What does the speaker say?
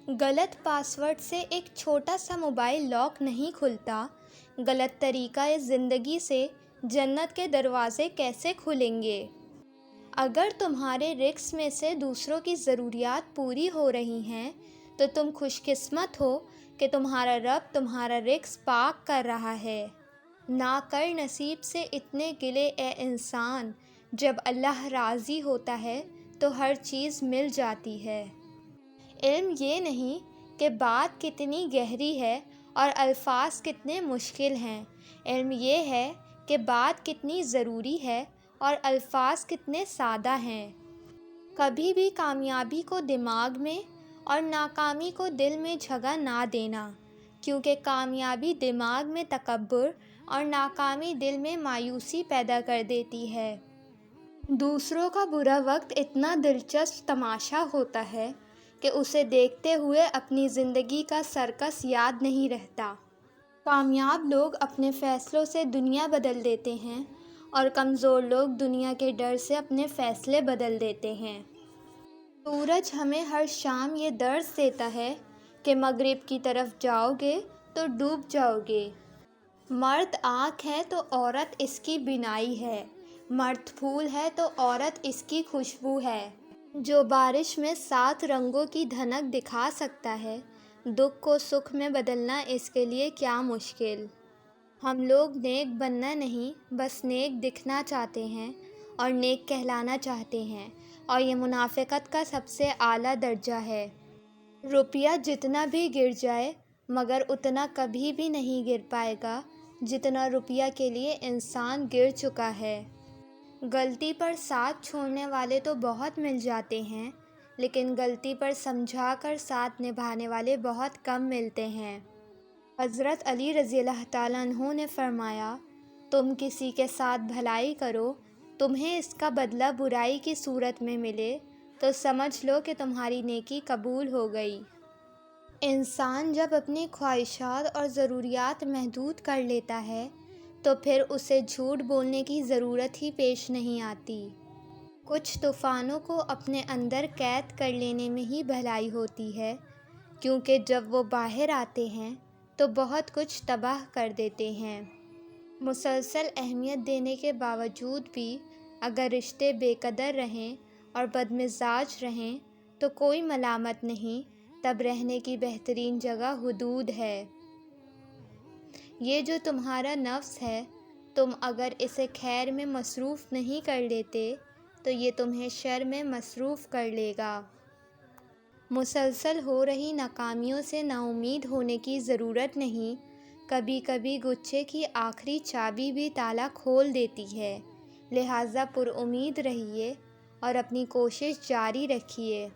غلط پاسورڈ سے ایک چھوٹا سا موبائل لاک نہیں کھلتا، غلط طریقہ زندگی سے جنت کے دروازے کیسے کھلیں گے؟ اگر تمہارے رزق میں سے دوسروں کی ضروریات پوری ہو رہی ہیں تو تم خوش قسمت ہو کہ تمہارا رب تمہارا رزق پاک کر رہا ہے۔ نہ کر نصیب سے اتنے گلے اے انسان، جب اللہ راضی ہوتا ہے تو ہر چیز مل جاتی ہے۔ علم یہ نہیں کہ بات کتنی گہری ہے اور الفاظ کتنے مشکل ہیں، علم یہ ہے کہ بات کتنی ضروری ہے اور الفاظ کتنے سادہ ہیں۔ کبھی بھی کامیابی کو دماغ میں اور ناکامی کو دل میں جگہ نہ دینا، کیونکہ کامیابی دماغ میں تکبر اور ناکامی دل میں مایوسی پیدا کر دیتی ہے۔ دوسروں کا برا وقت اتنا دلچسپ تماشا ہوتا ہے کہ اسے دیکھتے ہوئے اپنی زندگی کا سرکس یاد نہیں رہتا۔ کامیاب لوگ اپنے فیصلوں سے دنیا بدل دیتے ہیں اور کمزور لوگ دنیا کے ڈر سے اپنے فیصلے بدل دیتے ہیں۔ سورج ہمیں ہر شام یہ درس دیتا ہے کہ مغرب کی طرف جاؤ گے تو ڈوب جاؤ گے۔ مرد آنکھ ہے تو عورت اس کی بینائی ہے، مرد پھول ہے تو عورت اس کی خوشبو ہے۔ جو بارش میں 7 رنگوں کی دھنک دکھا سکتا ہے، دکھ کو سکھ میں بدلنا اس کے لیے کیا مشکل۔ ہم لوگ نیک بننا نہیں، بس نیک دکھنا چاہتے ہیں اور نیک کہلانا چاہتے ہیں، اور یہ منافقت کا سب سے اعلیٰ درجہ ہے۔ روپیہ جتنا بھی گر جائے مگر اتنا کبھی بھی نہیں گر پائے گا جتنا روپیہ کے لیے انسان گر چکا ہے۔ غلطی پر ساتھ چھوڑنے والے تو بہت مل جاتے ہیں، لیکن غلطی پر سمجھا کر ساتھ نبھانے والے بہت کم ملتے ہیں۔ حضرت علی رضی اللہ تعالیٰ عنہ نے فرمایا، تم کسی کے ساتھ بھلائی کرو، تمہیں اس کا بدلہ برائی کی صورت میں ملے تو سمجھ لو کہ تمہاری نیکی قبول ہو گئی۔ انسان جب اپنی خواہشات اور ضروریات محدود کر لیتا ہے تو پھر اسے جھوٹ بولنے کی ضرورت ہی پیش نہیں آتی۔ کچھ طوفانوں کو اپنے اندر قید کر لینے میں ہی بھلائی ہوتی ہے، کیونکہ جب وہ باہر آتے ہیں تو بہت کچھ تباہ کر دیتے ہیں۔ مسلسل اہمیت دینے کے باوجود بھی اگر رشتے بے قدر رہیں اور بدمزاج رہیں تو کوئی ملامت نہیں، تب رہنے کی بہترین جگہ حدود ہے۔ یہ جو تمہارا نفس ہے، تم اگر اسے خیر میں مصروف نہیں کر لیتے تو یہ تمہیں شر میں مصروف کر لے گا۔ مسلسل ہو رہی ناکامیوں سے نا امید ہونے کی ضرورت نہیں، کبھی کبھی گچھے کی آخری چابی بھی تالا کھول دیتی ہے، لہٰذا پر امید رہیے اور اپنی کوشش جاری رکھیے۔